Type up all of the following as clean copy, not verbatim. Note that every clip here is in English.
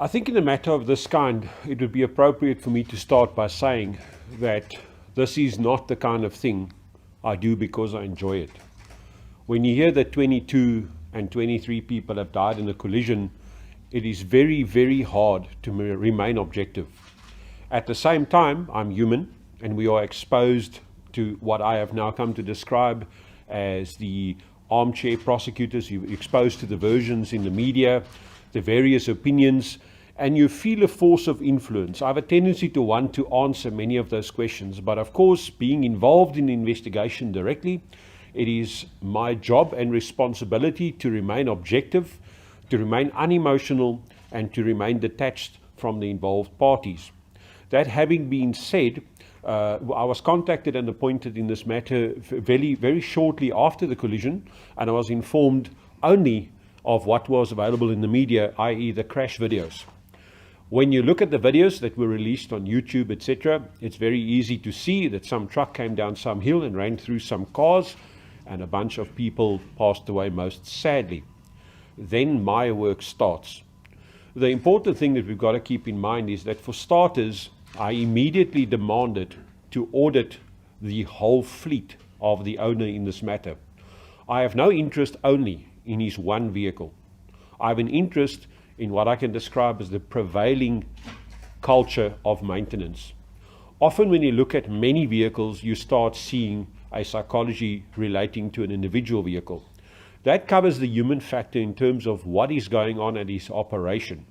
I think in a matter of this kind, it would be appropriate for me to start by saying that this is not the kind of thing I do because I enjoy it. When you hear that 22 and 23 people have died in a collision, it is very, very hard to remain objective. At the same time, I'm human, and we are exposed to what I have now come to describe as the armchair prosecutors. You're exposed to the versions in the media, the various opinions, and you feel a force of influence. I have a tendency to want to answer many of those questions, but of course, being involved in the investigation directly, it is my job and responsibility to remain objective, to remain unemotional, and to remain detached from the involved parties. That having been said, I was contacted and appointed in this matter very, very shortly after the collision, and I was informed only of what was available in the media, i.e. the crash videos. When you look at the videos that were released on YouTube, etc., it's very easy to see that some truck came down some hill and ran through some cars, and a bunch of people passed away, most sadly. Then my work starts. The important thing that we've got to keep in mind is that, for starters, I immediately demanded to audit the whole fleet of the owner in this matter. I have no interest only in his one vehicle. I have an interest in what I can describe as the prevailing culture of maintenance. Often when you look at many vehicles, you start seeing a psychology relating to an individual vehicle. That covers the human factor in terms of what is going on at his operation.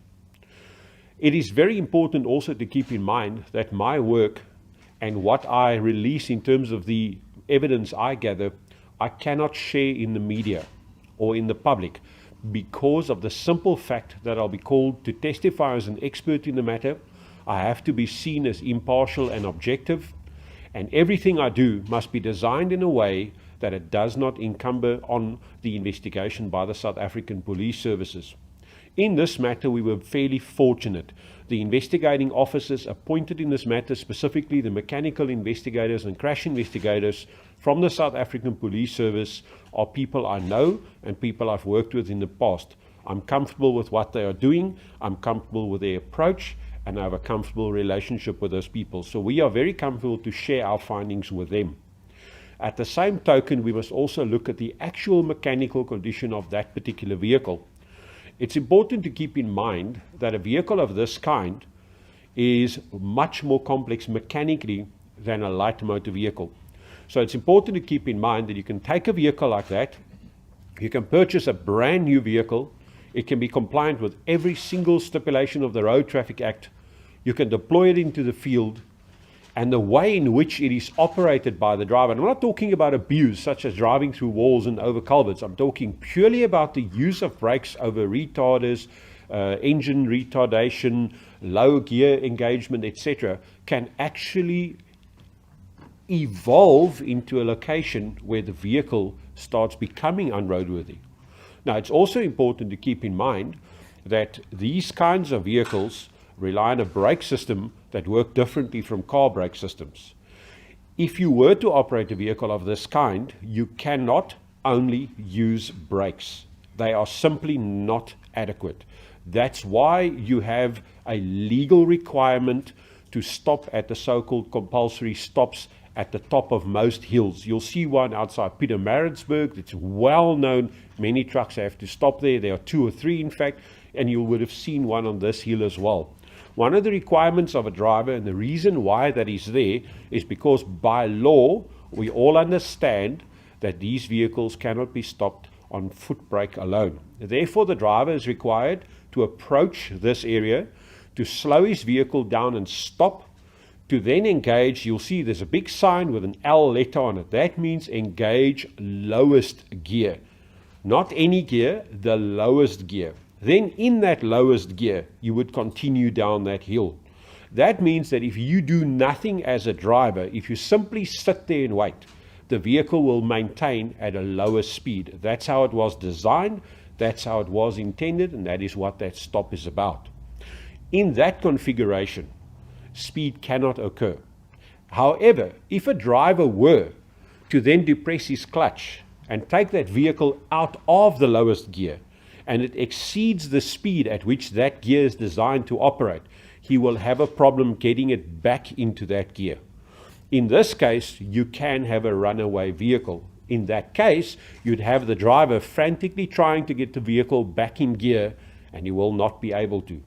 It is very important also to keep in mind that my work and what I release in terms of the evidence I gather, I cannot share in the media or in the public, because of the simple fact that I'll be called to testify as an expert in the matter. I have to be seen as impartial and objective, and everything I do must be designed in a way that it does not encumber on the investigation by the South African Police Services. In this matter, we were fairly fortunate. The investigating officers appointed in this matter, specifically the mechanical investigators and crash investigators from the South African Police Service, are people I know and people I've worked with in the past. I'm comfortable with what they are doing, I'm comfortable with their approach, and I have a comfortable relationship with those people. So we are very comfortable to share our findings with them. At the same token, we must also look at the actual mechanical condition of that particular vehicle. It's important to keep in mind that a vehicle of this kind is much more complex mechanically than a light motor vehicle. So it's important to keep in mind that you can take a vehicle like that, you can purchase a brand new vehicle, it can be compliant with every single stipulation of the Road Traffic Act, you can deploy it into the field, and the way in which it is operated by the driver, and I'm not talking about abuse such as driving through walls and over culverts, I'm talking purely about the use of brakes over retarders, engine retardation, low gear engagement, etc., can actually evolve into a location where the vehicle starts becoming unroadworthy. Now, it's also important to keep in mind that these kinds of vehicles rely on a brake system that work differently from car brake systems. If you were to operate a vehicle of this kind, you cannot only use brakes. They are simply not adequate. That's why you have a legal requirement to stop at the so-called compulsory stops at the top of most hills. You'll see one outside Pietermaritzburg. It's well known. Many trucks have to stop there. There are 2 or 3, in fact, and you would have seen one on this hill as well. One of the requirements of a driver, and the reason why that is there, is because by law, we all understand that these vehicles cannot be stopped on foot brake alone. Therefore, the driver is required to approach this area, to slow his vehicle down and stop, to then engage. You'll see there's a big sign with an L letter on it. That means engage lowest gear. Not any gear, the lowest gear. Then in that lowest gear, you would continue down that hill. That means that if you do nothing as a driver, if you simply sit there and wait, the vehicle will maintain at a lower speed. That's how it was designed, that's how it was intended, and that is what that stop is about. In that configuration, speed cannot occur. However, if a driver were to then depress his clutch and take that vehicle out of the lowest gear and it exceeds the speed at which that gear is designed to operate, he will have a problem getting it back into that gear. In this case, you can have a runaway vehicle. In that case, you'd have the driver frantically trying to get the vehicle back in gear, and he will not be able to.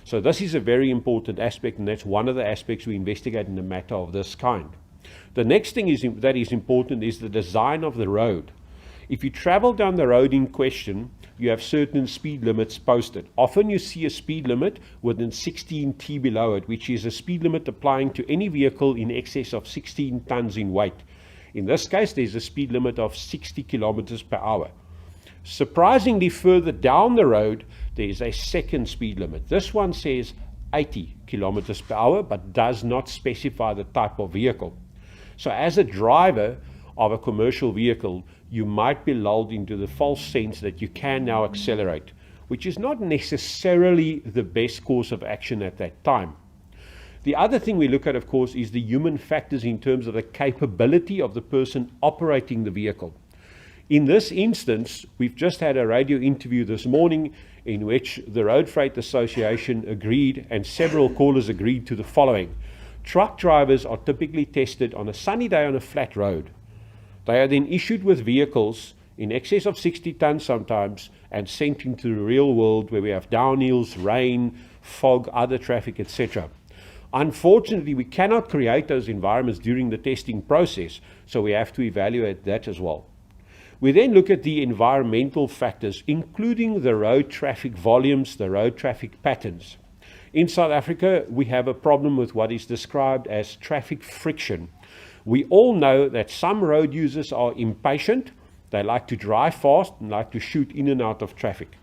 So this is a very important aspect, and that's one of the aspects we investigate in a matter of this kind. The next thing that is important is the design of the road. If you travel down the road in question, you have certain speed limits posted. Often you see a speed limit within 16T below it, which is a speed limit applying to any vehicle in excess of 16 tons in weight. In this case, there's a speed limit of 60 kilometers per hour. Surprisingly, further down the road, there's a second speed limit. This one says 80 kilometers per hour, but does not specify the type of vehicle. So as a driver of a commercial vehicle, you might be lulled into the false sense that you can now accelerate, which is not necessarily the best course of action at that time. The other thing we look at, of course, is the human factors in terms of the capability of the person operating the vehicle. In this instance, we've just had a radio interview this morning in which the Road Freight Association agreed, and several callers agreed to the following. Truck drivers are typically tested on a sunny day on a flat road. They are then issued with vehicles in excess of 60 tons sometimes and sent into the real world where we have downhills, rain, fog, other traffic, etc. Unfortunately, we cannot create those environments during the testing process, so we have to evaluate that as well. We then look at the environmental factors, including the road traffic volumes, the road traffic patterns. In South Africa, we have a problem with what is described as traffic friction. We all know that some road users are impatient. They like to drive fast and like to shoot in and out of traffic.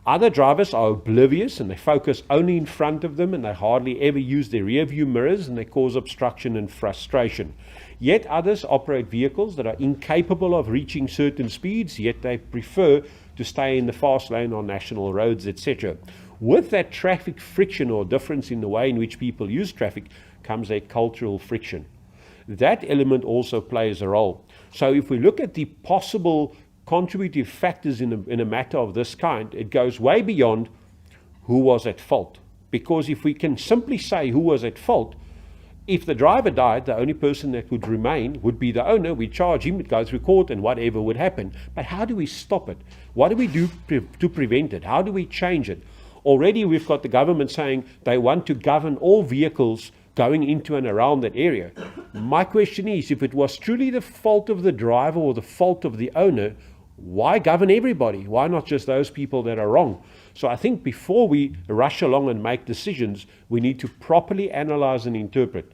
Other drivers are oblivious and they focus only in front of them, and they hardly ever use their rear view mirrors, and they cause obstruction and frustration. Yet others operate vehicles that are incapable of reaching certain speeds, yet they prefer to stay in the fast lane on national roads, etc. With that traffic friction or difference in the way in which people use traffic comes a cultural friction. That element also plays a role. So if we look at the possible contributive factors in a matter of this kind, it goes way beyond who was at fault. Because if we can simply say who was at fault, if the driver died, the only person that would remain would be the owner. We charge him, it goes through court, and whatever would happen. But how do we stop it? What do we do to prevent it? How do we change it? Already we've got the government saying they want to govern all vehicles going into and around that area. My question is, if it was truly the fault of the driver or the fault of the owner, why govern everybody? Why not just those people that are wrong? So I think before we rush along and make decisions, we need to properly analyze and interpret.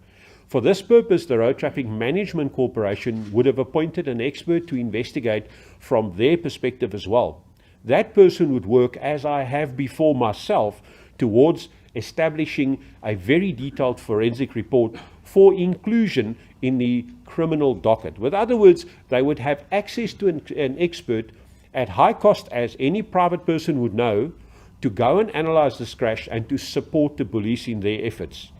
For this purpose, the Road Traffic Management Corporation would have appointed an expert to investigate from their perspective as well. That person would work, as I have before myself, towards establishing a very detailed forensic report for inclusion in the criminal docket. With other words, they would have access to an expert at high cost, as any private person would know, to go and analyze this crash and to support the police in their efforts.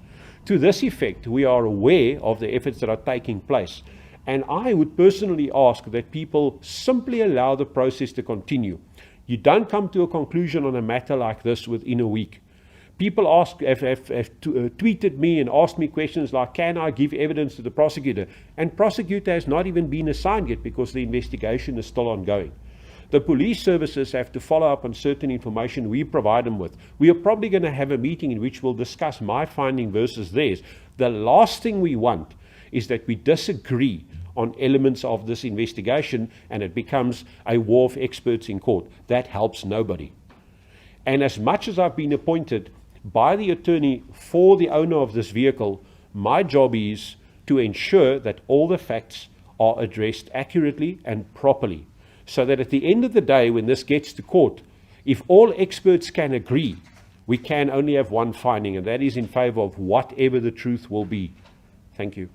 To this effect, we are aware of the efforts that are taking place, and I would personally ask that people simply allow the process to continue. You don't come to a conclusion on a matter like this within a week. People have tweeted me and asked me questions like, can I give evidence to the prosecutor? And prosecutor has not even been assigned yet because the investigation is still ongoing. The police services have to follow up on certain information we provide them with. We are probably going to have a meeting in which we'll discuss my finding versus theirs. The last thing we want is that we disagree on elements of this investigation and it becomes a war of experts in court. That helps nobody. And as much as I've been appointed by the attorney for the owner of this vehicle, my job is to ensure that all the facts are addressed accurately and properly, so that at the end of the day, when this gets to court, if all experts can agree, we can only have one finding, and that is in favor of whatever the truth will be. Thank you.